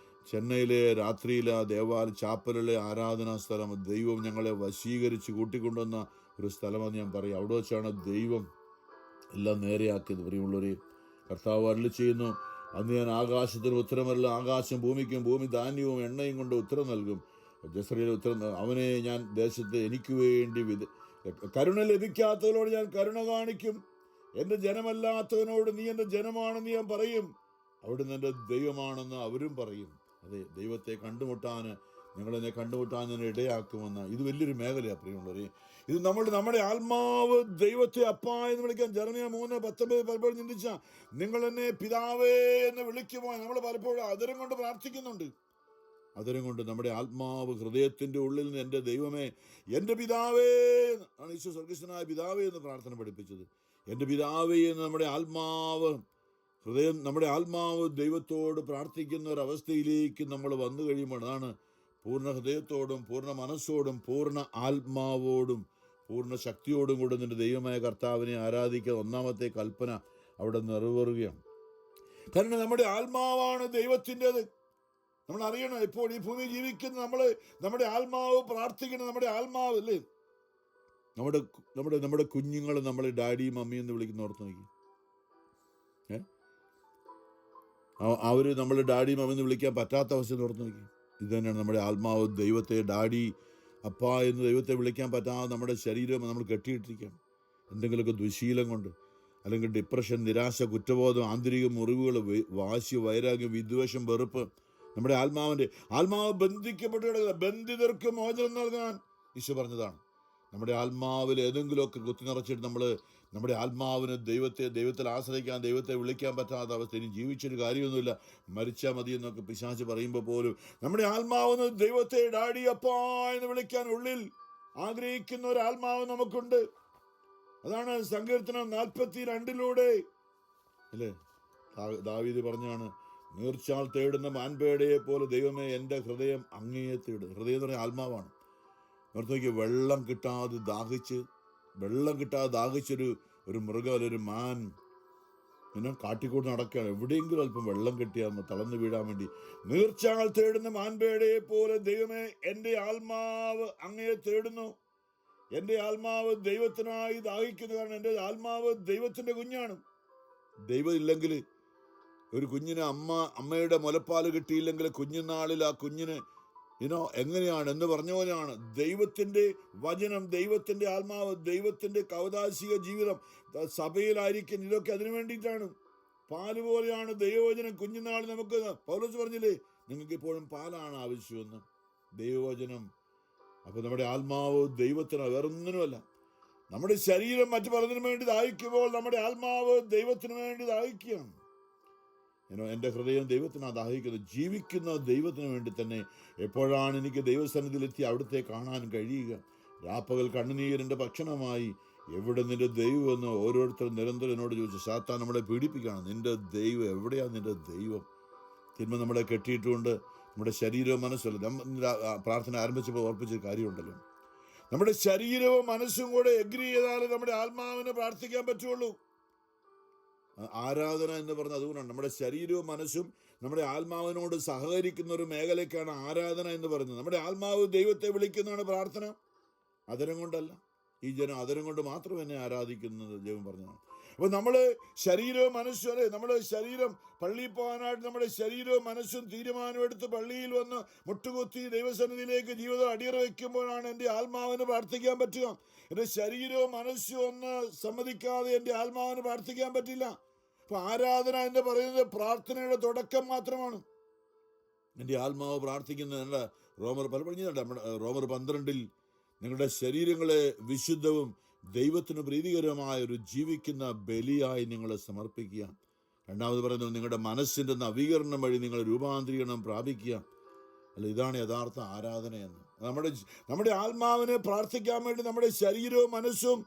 Speaker 2: ചെന്നൈയിലെ രാത്രിയിലെ ആ ദേവാലയ ചാപ്പലിലെ ആരാധനാ സ്ഥലം. ദൈവം ഞങ്ങളെ വശീകരിച്ച് കൂട്ടിക്കൊണ്ടുവന്ന ഒരു സ്ഥലമെന്ന് ഞാൻ പറയും. അവിടെ വെച്ചാണ് ദൈവം എല്ലാം നേരെയാക്കിയത്. പ്രിയമുള്ളവരെ, കർത്താവ് അരുളി ചെയ്യുന്നു, അന്ന് ഞാൻ ആകാശത്തിന് ഉത്തരമല്ല, ആകാശം ഭൂമിക്കും, ഭൂമി ധാന്യവും എണ്ണയും കൊണ്ട് ഉത്തരം നൽകും. ജസ്രയിലെ ഉത്തരം, അവനെ ഞാൻ ദേശത്ത് എനിക്ക് വേണ്ടി കരുണ ലഭിക്കാത്തവരോട് ഞാൻ കരുണ കാണിക്കും. എൻ്റെ ജനമല്ലാത്തവനോട് നീ എൻ്റെ ജനമാണെന്ന് ഞാൻ പറയും. അവിടുന്ന് എൻ്റെ ദൈവമാണെന്ന് അവരും പറയും. അതെ, ദൈവത്തെ കണ്ടുമുട്ടാൻ, നിങ്ങളെന്നെ കണ്ടുമുട്ടാൻ തന്നെ ഇടയാക്കുമെന്ന്. ഇത് വലിയൊരു മേഖലയാണ് പ്രിയമുള്ളവരെ. ഇത് നമ്മുടെ ആത്മാവ് ദൈവത്തെ അപ്പാ എന്ന് വിളിക്കാൻ ജെറമ്യാ 3:19 പലപ്പോഴും ചിന്തിച്ച, നിങ്ങൾ എന്നെ പിതാവേ എന്ന് വിളിക്കുമോ? നമ്മൾ പലപ്പോഴും അതരം കൊണ്ട് പ്രാർത്ഥിക്കുന്നുണ്ട്. അതരം കൊണ്ട് നമ്മുടെ ആത്മാവ് ഹൃദയത്തിൻ്റെ ഉള്ളിൽ നിന്ന് എൻ്റെ ദൈവമേ, എൻ്റെ പിതാവേ ആണ് ഈശോ സ്വർഗസ്ഥനായ പിതാവേ എന്ന് പ്രാർത്ഥന പഠിപ്പിച്ചത്. എൻ്റെ പിതാവേ എന്ന് നമ്മുടെ ആത്മാവ് ദൈവത്തോട് പ്രാർത്ഥിക്കുന്ന ഒരവസ്ഥയിലേക്ക് നമ്മൾ വന്നു കഴിയുമ്പോൾ, അതാണ് പൂർണ്ണ ഹൃദയത്തോടും പൂർണ്ണ മനസ്സോടും പൂർണ്ണ ആത്മാവോടും പൂർണ്ണ ശക്തിയോടും കൂടെ നിന്റെ ദൈവമായ കർത്താവിനെ ആരാധിക്കുക. ഒന്നാമത്തെ കൽപ്പന അവിടെ നിറവേറുകയാണ്. കാരണം നമ്മുടെ ആത്മാവാണ് ദൈവത്തിൻ്റെത്. നമ്മൾ അറിയണം, ഇപ്പോൾ ഈ ഭൂമി ജീവിക്കുന്ന നമ്മുടെ ആത്മാവ് പ്രാർത്ഥിക്കണം. നമ്മുടെ ആത്മാവ് അല്ലേ, നമ്മുടെ കുഞ്ഞുങ്ങൾ നമ്മളെ ഡാഡി മമ്മി എന്ന് വിളിക്കുന്ന ഓർത്ത് നോക്കി. അവര് നമ്മൾ ഡാഡി മമ്മി എന്ന് വിളിക്കാൻ പറ്റാത്ത അവസ്ഥ ഓർത്ത് നോക്കി. ഇത് തന്നെയാണ് നമ്മുടെ ആത്മാവ് ദൈവത്തെ ഡാഡി അപ്പ എന്ന് ദൈവത്തെ വിളിക്കാൻ പറ്റാതെ നമ്മുടെ ശരീരം നമ്മൾ കെട്ടിയിട്ടിരിക്കുകയാണ്. എന്തെങ്കിലുമൊക്കെ ദുശീലം കൊണ്ട്, അല്ലെങ്കിൽ ഡിപ്രഷൻ, നിരാശ, കുറ്റബോധം, ആന്തരിക മുറിവുകൾ, വാശി, വൈരാഗ്യം, വിദ്വേഷം, വെറുപ്പ്. നമ്മുടെ ആത്മാവ് ബന്ധിക്കപ്പെട്ട് കിടക്കുക. ബന്ധിതർക്ക് മോചനം നൽകാൻ ഈശോ പറഞ്ഞതാണ്. നമ്മുടെ ആത്മാവിൽ ഏതെങ്കിലുമൊക്കെ കുത്തി നിറച്ചിട്ട് നമ്മുടെ ആത്മാവിന് ദൈവത്തിൽ ആശ്രയിക്കാൻ, ദൈവത്തെ വിളിക്കാൻ പറ്റാത്ത അവസ്ഥ, ഇനി ജീവിച്ചൊരു കാര്യമൊന്നുമില്ല, മരിച്ചാൽ മതി എന്നൊക്കെ പിശാച് പറയുമ്പോൾ പോലും നമ്മുടെ ആത്മാവിന് ദൈവത്തെ ഡാഡി അപ്പാ എന്ന് വിളിക്കാൻ ഉള്ളിൽ ആഗ്രഹിക്കുന്ന ഒരു ആത്മാവ് നമുക്കുണ്ട്. അതാണ് സങ്കീർത്തനം 42 അല്ലേ, ദാവീദ് പറഞ്ഞാണ്, നീർച്ചാൽ തേടുന്ന മാൻപേടയെ പോലെ ദൈവമേ എൻ്റെ ഹൃദയം അങ്ങയെ തേടും. ഹൃദയം എന്ന് പറയുന്ന ആത്മാവാണ്. നോക്കി, വെള്ളം കിട്ടാതെ ദാഹിച്ചൊരു മൃഗം, ഒരു മാൻ പിന്നെ കാട്ടിക്കൂട്ട് നടക്കുകയാണ്. എവിടെയെങ്കിലും അല്പം വെള്ളം കിട്ടിയാൽ തളർന്നു വീഴാൻ വേണ്ടി. നീർച്ചാൽ തേടുന്ന മാൻപേടയെ പോലെ ദൈവമേ എൻ്റെ ആത്മാവ് അങ്ങയെ തേടുന്നു. എൻ്റെ ആത്മാവ് ദൈവത്തിനായി ദാഹിക്കുന്നു. കാരണം എൻ്റെ ആത്മാവ് ദൈവത്തിൻ്റെ കുഞ്ഞാണ്. ദൈവം ഇല്ലെങ്കിൽ, ഒരു കുഞ്ഞിന് അമ്മയുടെ മുലപ്പാല് കിട്ടിയില്ലെങ്കിൽ കുഞ്ഞുനാളിൽ ആ കുഞ്ഞിന് എങ്ങനെയാണ് എന്ന് പറഞ്ഞ പോലെയാണ് ദൈവത്തിൻ്റെ വചനം, ദൈവത്തിൻ്റെ ആത്മാവ്, ദൈവത്തിൻ്റെ കൗദാശിക ജീവിതം സഭയിലായിരിക്കും. ഇതൊക്കെ അതിനു വേണ്ടിയിട്ടാണ്. പാല് പോലെയാണ് ദൈവവചനം. കുഞ്ഞുനാൾ നമുക്ക് പൗലോസ് പറഞ്ഞില്ലേ, നിങ്ങൾക്ക് ഇപ്പോഴും പാലാണ് ആവശ്യമെന്ന്. ദൈവവചനം. അപ്പോൾ നമ്മുടെ ആത്മാവ് ദൈവത്തിന്, വേറൊന്നിനുമല്ല. നമ്മുടെ ശരീരം മറ്റു പലതിനു വേണ്ടി ദാഹിക്കുമ്പോൾ നമ്മുടെ ആത്മാവ് ദൈവത്തിന് വേണ്ടി ദാഹിക്കുകയാണ്. എൻ്റെ ഹൃദയം ദൈവത്തിനാണ് ദാഹിക്കുന്നത്. ജീവിക്കുന്ന ദൈവത്തിന് വേണ്ടി തന്നെ. എപ്പോഴാണ് എനിക്ക് ദൈവസന്നിധിയിലെത്തി അവിടുത്തെ കാണാൻ കഴിയുക? രാപ്പകൽ കണ്ണുനീരിൻ്റെ ഭക്ഷണമായി എവിടെ നിന്റെ ദൈവം എന്ന് ഓരോരുത്തരും നിരന്തരം എന്നോട് ചോദിച്ചു. സാത്താൻ നമ്മളെ പീഡിപ്പിക്കുകയാണ്. നിന്റെ ദൈവം എവിടെയാണ്? നിന്റെ ദൈവം തിന്മ നമ്മളെ കെട്ടിയിട്ടുകൊണ്ട് നമ്മുടെ ശരീരവും മനസ്സല്ല. പ്രാർത്ഥന ആരംഭിച്ചപ്പോൾ ഓർപ്പിച്ചൊരു കാര്യമുണ്ടല്ലോ, നമ്മുടെ ശരീരവും മനസ്സും കൂടെ എഗ്രി ചെയ്താലേ നമ്മുടെ ആത്മാവിനെ പ്രാർത്ഥിക്കാൻ പറ്റുള്ളൂ. ആരാധന എന്ന് പറഞ്ഞാൽ അതുകൊണ്ടാണ്. നമ്മുടെ ശരീരവും മനസ്സും നമ്മുടെ ആത്മാവിനോട് സഹകരിക്കുന്ന ഒരു മേഖലയ്ക്കാണ് ആരാധന എന്ന് പറയുന്നത്. നമ്മുടെ ആത്മാവ് ദൈവത്തെ വിളിക്കുന്നതാണ് പ്രാർത്ഥന, അതരം കൊണ്ടല്ല. ഈ ജനം അതരം കൊണ്ട് മാത്രം എന്നെ ആരാധിക്കുന്നത് ദൈവം പറഞ്ഞതാണ്. അപ്പൊ നമ്മള് ശരീരവും മനസ്സും, അല്ലെ, നമ്മുടെ ശരീരം പള്ളിയിൽ പോകാനായിട്ട് നമ്മുടെ ശരീരവും മനസ്സും തീരുമാനമെടുത്ത് പള്ളിയിൽ വന്ന് മുട്ടുകുത്തി ദൈവസന്നിധിയിലേക്ക് ജീവിതം അടിയറ വയ്ക്കുമ്പോഴാണ് എൻ്റെ ആത്മാവിന് പ്രാർത്ഥിക്കാൻ പറ്റുക. എൻ്റെ ശരീരവും മനസ്സും ഒന്ന് സമ്മതിക്കാതെ എൻ്റെ ആത്മാവിന് പ്രാർത്ഥിക്കാൻ പറ്റില്ല. അപ്പൊ ആരാധന എന്ന് പറയുന്നത് പ്രാർത്ഥനയുടെ തുടക്കം മാത്രമാണ്. എൻ്റെ ആത്മാവ് പ്രാർത്ഥിക്കുന്നത് റോമർ നമ്മുടെ റോമർ 12 നിങ്ങളുടെ ശരീരങ്ങളെ വിശുദ്ധവും ദൈവത്തിന് പ്രീതികരമായ ഒരു ജീവിക്കുന്ന ബലിയായി നിങ്ങൾ സമർപ്പിക്കുക. രണ്ടാമത് പറയുന്നത് നിങ്ങളുടെ മനസ്സിൻ്റെ നവീകരണം വഴി നിങ്ങൾ രൂപാന്തരീകരണം പ്രാപിക്കുക. അല്ല, ഇതാണ് യഥാർത്ഥ ആരാധനയെന്ന്. നമ്മുടെ ആത്മാവിനെ പ്രാർത്ഥിക്കാൻ വേണ്ടി നമ്മുടെ ശരീരവും മനസ്സും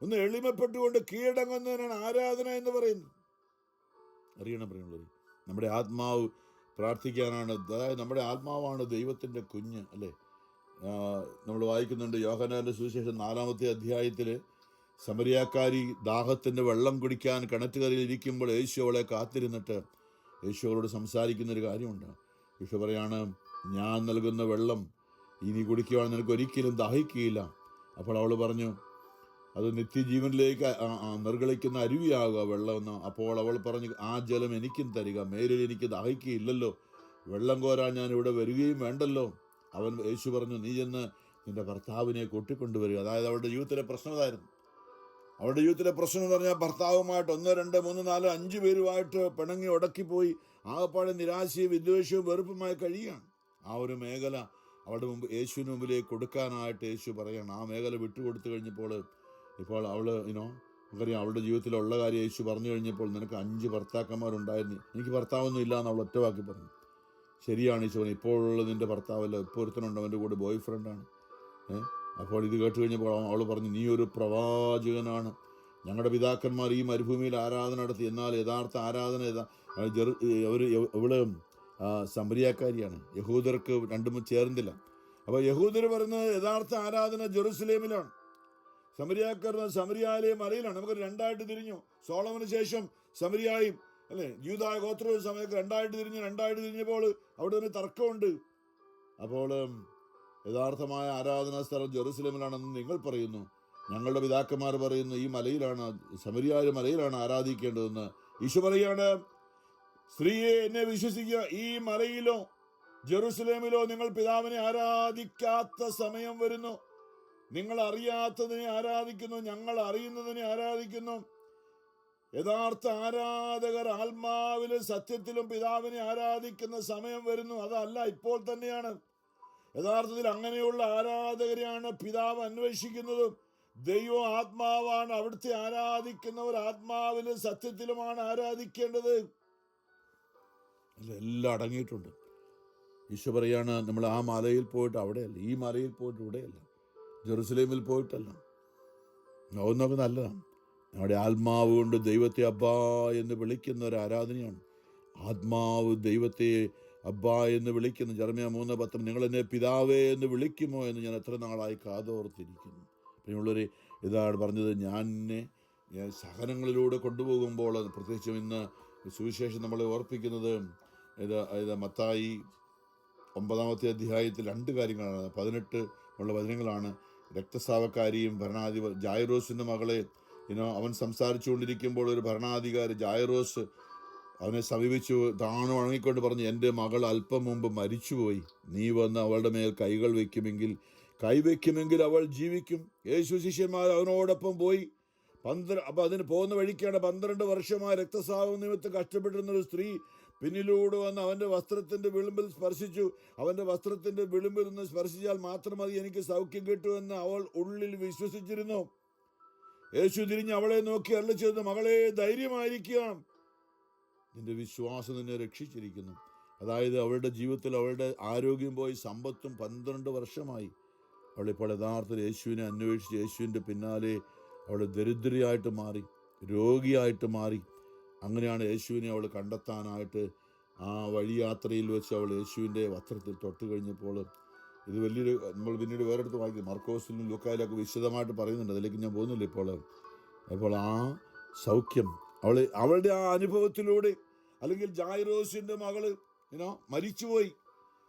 Speaker 2: ഒന്ന് എളിമപ്പെട്ടുകൊണ്ട് കീഴടങ്ങുന്നതിനാണ് ആരാധന എന്ന് പറയുന്നത്. അറിയണം പ്രിയമുള്ളവരെ, നമ്മുടെ ആത്മാവ് പ്രാർത്ഥിക്കാനാണ്. അതായത് നമ്മുടെ ആത്മാവാണ് ദൈവത്തിൻ്റെ കുഞ്ഞ്, അല്ലേ? നമ്മൾ വായിക്കുന്നുണ്ട് യോഹന്നാന്റെ സുവിശേഷം 4-ാമത്തെ അധ്യായത്തിൽ സമരിയാക്കാരി ദാഹത്തിൻ്റെ വെള്ളം കുടിക്കാൻ കിണറ്റുകരയിൽ ഇരിക്കുമ്പോൾ യേശു അവളെ കാത്തിരുന്നിട്ട് യേശു അവളോട് സംസാരിക്കുന്നൊരു കാര്യമുണ്ട്. യേശു പറയാണ്, ഞാൻ നൽകുന്ന വെള്ളം ഇനി കുടിക്കുവാൻ നിനക്ക് ഒരിക്കലും ദാഹിക്കുകയില്ല. അപ്പോൾ അവൾ പറഞ്ഞു, അത് നിത്യജീവനിലേക്ക് നിർഗളിക്കുന്ന അരുവിയാകുക വെള്ളമെന്ന്. അപ്പോൾ അവൾ പറഞ്ഞു, ആ ജലം എനിക്കും തരിക, മേലിൽ എനിക്ക് ദാഹിക്കുകയില്ലല്ലോ, വെള്ളം കോരാൻ ഞാൻ ഇവിടെ വരികയും വേണ്ടല്ലോ. യേശു പറഞ്ഞു, നീ ചെന്ന് നിന്റെ ഭർത്താവിനെ കൂട്ടിക്കൊണ്ടുവരിക. അതായത് അവളുടെ ജീവിതത്തിലെ പ്രശ്നം അതായിരുന്നു. അവളുടെ ജീവിതത്തിലെ പ്രശ്നം എന്ന് പറഞ്ഞാൽ ഭർത്താവുമായിട്ട് 1, 2, 3, 4, 5 പേരുമായിട്ട് പിണങ്ങി ഉടക്കിപ്പോയി ആകപ്പാടെ നിരാശയും വിദ്വേഷവും വെറുപ്പുമായി കഴിയുകയാണ്. ആ ഒരു മേഖല അവളുടെ മുമ്പ് യേശുവിന് മുമ്പിലേക്ക് കൊടുക്കാനായിട്ട് യേശു പറയുകയാണ്. ആ മേഖല വിട്ടുകൊടുത്തു കഴിഞ്ഞപ്പോൾ ഇപ്പോൾ അവൾ നമുക്കറിയാം അവളുടെ ജീവിതത്തിലുള്ള കാര്യം യേശു പറഞ്ഞു കഴിഞ്ഞപ്പോൾ, നിനക്ക് 5 ഭർത്താക്കന്മാരുണ്ടായിരുന്നു, എനിക്ക് ഭർത്താവൊന്നും ഇല്ല എന്ന് അവൾ ഒറ്റവാക്കി പറഞ്ഞു. ശരിയാണ് ഈശോ, ഇപ്പോഴുള്ള നിൻ്റെ ഭർത്താവല്ല, ഇപ്പോൾ ഒരുത്തനുണ്ട്, അവൻ്റെ കൂടെ ബോയ് ഫ്രണ്ടാണ്. അപ്പോൾ ഇത് കേട്ട് കഴിഞ്ഞപ്പോൾ അവൾ പറഞ്ഞു, നീ ഒരു പ്രവാചകനാണ്. ഞങ്ങളുടെ പിതാക്കന്മാർ ഈ മരുഭൂമിയിൽ ആരാധന നടത്തി, എന്നാൽ യഥാർത്ഥ ആരാധന ഇവള് സമരിയാക്കാരിയാണ്. യഹൂദർക്ക് രണ്ടും ചേർന്നില്ല. അപ്പോൾ യഹൂദർ പറയുന്നത് യഥാർത്ഥ ആരാധന ജെറുസലേമിലാണ്, സമരിയാക്കാർ സമരിയായിലെ മലയിലാണ്. നമുക്ക് 2ആയിട്ട് തിരിഞ്ഞു. സോളമന് ശേഷം സമരിയായും, അല്ലേ, യൂദായ ഗോത്ര സമയത്ത് 2ആയിട്ട് തിരിഞ്ഞപ്പോൾ അവിടെ ഒരു തർക്കമുണ്ട്. അപ്പോൾ യഥാർത്ഥമായ ആരാധനാ സ്ഥലം ജെറുസലേമിലാണെന്ന് നിങ്ങൾ പറയുന്നു, ഞങ്ങളുടെ പിതാക്കന്മാർ പറയുന്നു ഈ മലയിലാണ്, സമരിയായ മലയിലാണ് ആരാധിക്കേണ്ടതെന്ന്. ഈശോ പറയാണ്, സ്ത്രീയെ, എന്നെ വിശ്വസിക്കുക, ഈ മലയിലോ ജെറുസലേമിലോ നിങ്ങൾ പിതാവിനെ ആരാധിക്കാത്ത സമയം വരുന്നു. നിങ്ങൾ അറിയാത്തതിനെ ആരാധിക്കുന്നു, ഞങ്ങൾ അറിയുന്നതിനെ ആരാധിക്കുന്നു. യഥാർത്ഥ ആരാധകർ ആത്മാവിലും സത്യത്തിലും പിതാവിനെ ആരാധിക്കുന്ന സമയം വരുന്നു. അതല്ല, ഇപ്പോൾ തന്നെയാണ്. യഥാർത്ഥത്തിൽ അങ്ങനെയുള്ള ആരാധകരെയാണ് പിതാവ് അന്വേഷിക്കുന്നതും. ദൈവം ആത്മാവാണ്, അവിടുത്തെ ആരാധിക്കുന്നവർ ആത്മാവിലും സത്യത്തിലുമാണ് ആരാധിക്കേണ്ടത്. എല്ലാം അടങ്ങിയിട്ടുണ്ട്. ഈശോ പറയാണ്, നമ്മൾ ആ മലയിൽ പോയിട്ട് അവിടെയല്ല, ഈ മലയിൽ പോയിട്ട് ഇവിടെയല്ല, ജെറുസലേമിൽ പോയിട്ടല്ല. അതൊന്നൊക്കെ നല്ലതാണ്. നമ്മുടെ ആത്മാവ് കൊണ്ട് ദൈവത്തെ അബ്ബാ എന്ന് വിളിക്കുന്ന ഒരു ആരാധനയാണ്. ആത്മാവ് ദൈവത്തെ അബ്ബാ എന്ന് വിളിക്കുന്നു. ജെറമ്യാ 3:10, നിങ്ങൾ എന്നെ പിതാവേ എന്ന് വിളിക്കുമോ എന്ന് ഞാൻ എത്ര നാളായി കാതോർത്തിരിക്കുന്നു. പിന്നെയുള്ളവർ ഇതാണ് പറഞ്ഞത്, ഞാൻ സഹനങ്ങളിലൂടെ കൊണ്ടുപോകുമ്പോൾ, പ്രത്യേകിച്ചും ഇന്ന് സുവിശേഷം നമ്മളെ ഓർപ്പിക്കുന്നത് ഇത് മത്തായി 9-ാമത്തെ അധ്യായത്തിൽ 2 കാര്യങ്ങളാണ്, 18 ഉള്ള വചനങ്ങളാണ്. രക്തസ്രാവക്കാരിയും ഭരണാധിപതി ജായിറോസിൻ്റെ മകളെ അവൻ സംസാരിച്ചുകൊണ്ടിരിക്കുമ്പോൾ ഒരു ഭരണാധികാരി ജായിറോസ് അവനെ സമീപിച്ചു, താണു വണങ്ങിക്കൊണ്ട് പറഞ്ഞു, എൻ്റെ മകൾ അല്പം മുമ്പ് മരിച്ചുപോയി, നീ വന്ന് അവളുടെ മേൽ കൈവയ്ക്കുമെങ്കിൽ അവൾ ജീവിക്കും. യേശു ശിഷ്യന്മാർ അവനോടൊപ്പം പോയി. അപ്പം അതിന് പോകുന്ന വഴിക്കാണ് 12 വർഷമായി രക്തസ്രാവം നിമിത്തം കഷ്ടപ്പെട്ടിരുന്നൊരു സ്ത്രീ പിന്നിലൂടെ വന്ന് അവൻ്റെ വസ്ത്രത്തിൻ്റെ വിളിമ്പിൽ സ്പർശിച്ചു. അവൻ്റെ വസ്ത്രത്തിൻ്റെ വിളിമ്പിൽ നിന്ന് സ്പർശിച്ചാൽ മാത്രം മതി എനിക്ക് സൗഖ്യം കിട്ടുമെന്ന് അവൾ ഉള്ളിൽ വിശ്വസിച്ചിരുന്നു. യേശു തിരിഞ്ഞ് അവളെ നോക്കി അരുളി ചെയ്തു, മകളെ, ധൈര്യമായിരിക്കുക, നിന്റെ വിശ്വാസം നിന്നെ രക്ഷിച്ചിരിക്കുന്നു. അതായത് അവളുടെ ജീവിതത്തിൽ അവളുടെ ആരോഗ്യം പോയി, സമ്പത്തും 12 വർഷമായി. അവളിപ്പോൾ യഥാർത്ഥത്തിൽ യേശുവിനെ അന്വേഷിച്ച് യേശുവിൻ്റെ പിന്നാലെ അവൾ ദരിദ്രയായിട്ട് മാറി, രോഗിയായിട്ട് മാറി. അങ്ങനെയാണ് യേശുവിനെ അവൾ കണ്ടെത്താനായിട്ട് ആ വഴിയാത്രയിൽ വെച്ച് അവൾ യേശുവിൻ്റെ വസ്ത്രത്തിൽ തൊട്ട് കഴിഞ്ഞപ്പോൾ, ഇത് വലിയൊരു, നമ്മൾ പിന്നീട് വേറെടുത്ത് വായിക്കും, മർക്കോസിലും ലൂക്കായിലൊക്കെ വിശദമായിട്ട് പറയുന്നുണ്ട്, അതിലേക്ക് ഞാൻ പോകുന്നില്ല ഇപ്പോൾ ആ സൗഖ്യം അവളുടെ ആ അനുഭവത്തിലൂടെ, അല്ലെങ്കിൽ ജായിറോസിൻ്റെ മകള് മരിച്ചുപോയി.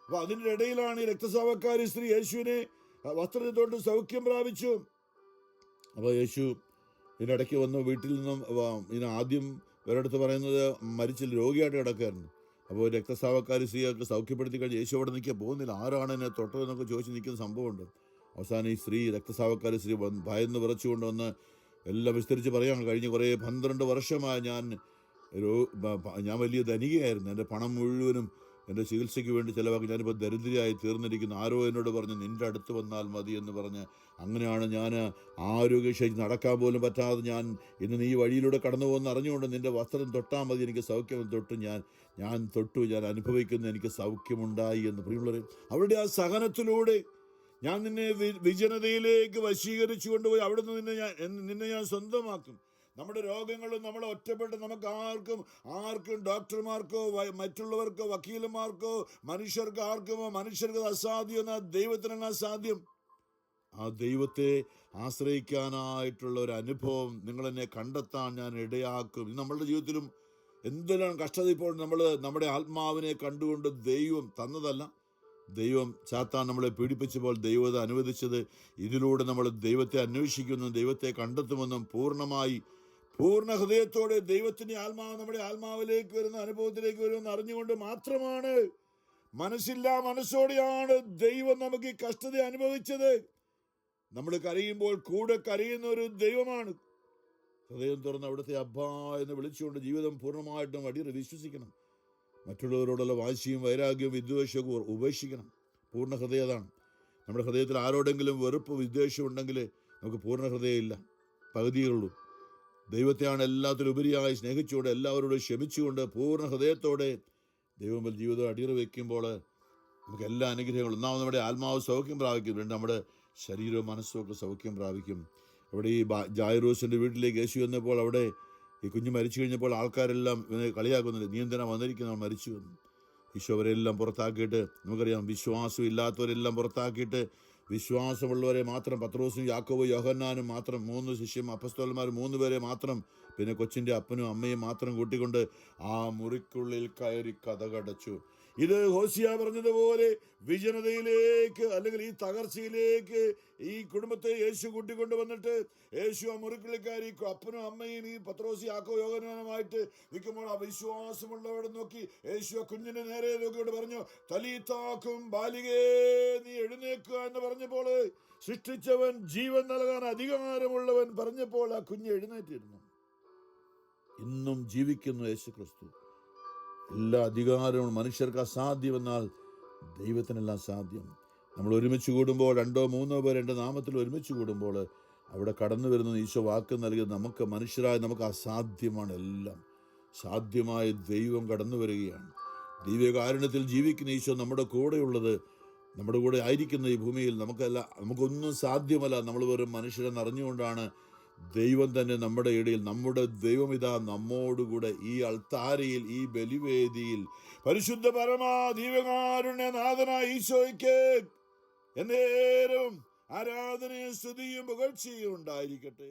Speaker 2: അപ്പോൾ അതിൻ്റെ ഇടയിലാണ് ഈ രക്തസ്രാവക്കാരി സ്ത്രീ യേശുവിനെ വസ്ത്രത്തിൽ തൊട്ട് സൗഖ്യം പ്രാപിച്ചു. അപ്പോൾ യേശു ഇതിനിടയ്ക്ക് വന്ന് വീട്ടിൽ നിന്നും ഇതിന് ആദ്യം ഒരിടത്ത് പറയുന്നത് മരിച്ചില്ല, രോഗിയായിട്ട് കിടക്കുകയായിരുന്നു. അപ്പോൾ രക്തസ്രാവക്കാരി സ്ത്രീയൊക്കെ സൗഖ്യപ്പെടുത്തി കഴിഞ്ഞ് യേശു അവിടെ നിൽക്കുക, പോകുന്നില്ല, ആരാണ് എന്നെ തൊട്ടതെന്നൊക്കെ ചോദിച്ച് നിൽക്കുന്ന സംഭവമുണ്ട്. അവസാനം ഈ സ്ത്രീ, രക്തസ്രാവക്കാരി സ്ത്രീ ഭയന്ന് വിറച്ചുകൊണ്ട് വന്ന് എല്ലാം വിസ്തരിച്ച് പറയുകയാണ്, കഴിഞ്ഞ 12 വർഷമായി ഞാൻ വലിയ ധനികയായിരുന്നു, എൻ്റെ പണം മുഴുവനും എൻ്റെ ചികിത്സയ്ക്ക് വേണ്ടി ചിലവാക്കി, ഞാനിപ്പോൾ ദരിദ്രയായി തീർന്നിരിക്കുന്നു, ആരോ എന്നോട് പറഞ്ഞു നിൻ്റെ അടുത്ത് വന്നാൽ മതി എന്ന് പറഞ്ഞ്, അങ്ങനെയാണ് ഞാൻ ആരോഗ്യക്ഷയിച്ച് നടക്കാൻ പോലും പറ്റാതെ ഇന്ന് നീ വഴിയിലൂടെ കടന്നു പോകുന്ന അറിഞ്ഞുകൊണ്ട് നിൻ്റെ വസ്ത്രം തൊട്ടാൽ മതി, എനിക്ക് സൗഖ്യം തൊട്ടു, ഞാൻ അനുഭവിക്കുന്ന എനിക്ക് സൗഖ്യമുണ്ടായി എന്ന്. പ്രിയമുള്ളവരെ, അവരുടെ ആ സഹനത്തിലൂടെ ഞാൻ നിന്നെ വിജനതയിലേക്ക് വശീകരിച്ചു കൊണ്ടുപോയി അവിടുന്ന് നിന്നെ ഞാൻ സ്വന്തമാക്കും. നമ്മുടെ രോഗങ്ങളും നമ്മളെ ഒറ്റപ്പെട്ട് നമുക്ക് ആർക്കും ഡോക്ടർമാർക്കോ മറ്റുള്ളവർക്കോ വക്കീലന്മാർക്കോ മനുഷ്യർക്ക് അസാധ്യം, എന്നാൽ ദൈവത്തിനാണ് അസാധ്യം. ആ ദൈവത്തെ ആശ്രയിക്കാനായിട്ടുള്ള ഒരു അനുഭവം നിങ്ങളെന്നെ കണ്ടെത്താൻ ഞാൻ ഇടയാക്കും. നമ്മളുടെ ജീവിതത്തിലും എന്തെല്ലാം കഷ്ടത ഇപ്പോൾ നമ്മുടെ ആത്മാവിനെ കണ്ടുകൊണ്ട് ദൈവം തന്നതല്ല, ദൈവം സാത്താൻ നമ്മളെ പീഡിപ്പിച്ചപ്പോൾ ദൈവത്തെ അനുവദിച്ചത് ഇതിലൂടെ നമ്മൾ ദൈവത്തെ അന്വേഷിക്കുമെന്നും ദൈവത്തെ കണ്ടെത്തുമെന്നും പൂർണ്ണ ഹൃദയത്തോടെ ദൈവത്തിൻ്റെ ആത്മാവ് നമ്മുടെ ആത്മാവിലേക്ക് വരുന്ന അനുഭവത്തിലേക്ക് വരുമെന്ന് അറിഞ്ഞുകൊണ്ട് മാത്രമാണ്. മനസ്സോടെയാണ് ദൈവം നമുക്ക് ഈ കഷ്ടത അനുഭവിച്ചത്. നമ്മൾ കരയുമ്പോൾ കൂടെ കരയുന്ന ഒരു ദൈവമാണ്. ഹൃദയം തുറന്ന് അവിടുത്തെ അബ്ബാ എന്ന് വിളിച്ചുകൊണ്ട് ജീവിതം പൂർണ്ണമായിട്ടും അടിയറ വിശ്വസിക്കണം. മറ്റുള്ളവരോടുള്ള വാശിയും വൈരാഗ്യവും വിദ്വേഷവും ഉപേക്ഷിക്കണം. പൂർണ്ണ ഹൃദയം അതാണ്. നമ്മുടെ ഹൃദയത്തിൽ ആരോടെങ്കിലും വെറുപ്പ് വിദ്വേഷം ഉണ്ടെങ്കിൽ നമുക്ക് പൂർണ്ണ ഹൃദയമില്ല, പകുതിയുള്ളൂ. ദൈവത്തെയാണ് എല്ലാത്തിലും ഉപരിയായി സ്നേഹിച്ചുകൊണ്ട് എല്ലാവരോടും ക്ഷമിച്ചുകൊണ്ട് പൂർണ്ണ ഹൃദയത്തോടെ ദൈവം ജീവിതം അടിയറ വയ്ക്കുമ്പോൾ നമുക്ക് എല്ലാ അനുഗ്രഹങ്ങളും, ഒന്നാമത് നമ്മുടെ ആത്മാവ് സൗഖ്യം പ്രാപിക്കും, രണ്ട് നമ്മുടെ ശരീരവും മനസ്സും ഒക്കെ സൗഖ്യം പ്രാപിക്കും. അവിടെ ഈ ജായിറോസിൻ്റെ വീട്ടിലേക്ക് യേശു വന്നപ്പോൾ അവിടെ ഈ കുഞ്ഞ് മരിച്ചു കഴിഞ്ഞപ്പോൾ ആൾക്കാരെല്ലാം ഇവനെ കളിയാക്കുന്നുണ്ട്, നീ എന്തിനാ വന്നിരിക്കുന്നവൻ മരിച്ചു എന്ന്. ഈശോ അവരെല്ലാം പുറത്താക്കിയിട്ട്, നമുക്കറിയാം വിശ്വാസം ഇല്ലാത്തവരെല്ലാം പുറത്താക്കിയിട്ട് വിശ്വാസമുള്ളവരെ മാത്രം, പത്രോസും യാക്കോബും യോഹന്നാനും മാത്രം, 3 ശിഷ്യന്മാർ അപ്പസ്തോലന്മാർ 3 പേരെ മാത്രം, പിന്നെ കൊച്ചിൻ്റെ അപ്പനും അമ്മയും മാത്രം കൂട്ടിക്കൊണ്ട് ആ മുറിക്കുള്ളിൽ കയറി കതകടച്ചു. ഇത് ഹോസിയ പറഞ്ഞതുപോലെ വിജനതയിലേക്ക് അല്ലെങ്കിൽ ഈ തകർച്ചയിലേക്ക് ഈ കുടുംബത്തെ യേശു കൂട്ടിക്കൊണ്ട് വന്നിട്ട് യേശു ആ മുറിക്കുള്ളിക്കാരി അപ്പനും അമ്മയും ഈ പത്രോസ് യാക്കോബ് യോഹന്നാനുമായിട്ട് നിൽക്കുമ്പോൾ ആ വിശ്വാസമുള്ളവരെ നോക്കി യേശു ആ കുഞ്ഞിന്റെ നേരെ നോക്കിയോട് പറഞ്ഞു, തലീതാക്കും ബാലികേ നീ എഴുന്നേക്കുക എന്ന് പറഞ്ഞപ്പോൾ, സൃഷ്ടിച്ചവൻ ജീവൻ നൽകാൻ അധികാരമുള്ളവൻ പറഞ്ഞപ്പോൾ ആ കുഞ്ഞ് എഴുന്നേറ്റിരുന്നു. ഇന്നും ജീവിക്കുന്നു യേശു ക്രിസ്തു. എല്ലാ അധികാരവും മനുഷ്യർക്ക് അസാധ്യമെന്നാൽ ദൈവത്തിനെല്ലാം സാധ്യം. നമ്മൾ ഒരുമിച്ച് കൂടുമ്പോൾ 2 3 പേർ എൻ്റെ നാമത്തിൽ ഒരുമിച്ച് കൂടുമ്പോൾ അവിടെ കടന്നു വരുന്ന ഈശോ വാക്ക് നൽകിയത് നമുക്ക് മനുഷ്യരായ നമുക്ക് അസാധ്യമാണ്. എല്ലാം സാധ്യമായ ദൈവം കടന്നു വരികയാണ്. ദൈവകാരുണ്യത്തിൽ ജീവിക്കുന്ന ഈശോ നമ്മുടെ കൂടെയുള്ളത്, നമ്മുടെ കൂടെ ആയിരിക്കുന്ന ഈ ഭൂമിയിൽ നമുക്കൊന്നും സാധ്യമല്ല. നമ്മൾ വെറും മനുഷ്യരെന്ന് അറിഞ്ഞുകൊണ്ടാണ് ദൈവം തന്നെ നമ്മുടെ ഇടയിൽ, നമ്മുടെ ദൈവം ഇതാ നമ്മോടുകൂടെ ഈ അൾത്താരയിൽ, ഈ ബലിവേദിയിൽ. പരിശുദ്ധ പരമാ ദൈവകാരുണ്യനാഥനായ ഈശോയ്ക്ക് എന്നേരവും ആരാധനയും സ്തുതിയും പുകഴ്ചയും ഉണ്ടായിരിക്കട്ടെ.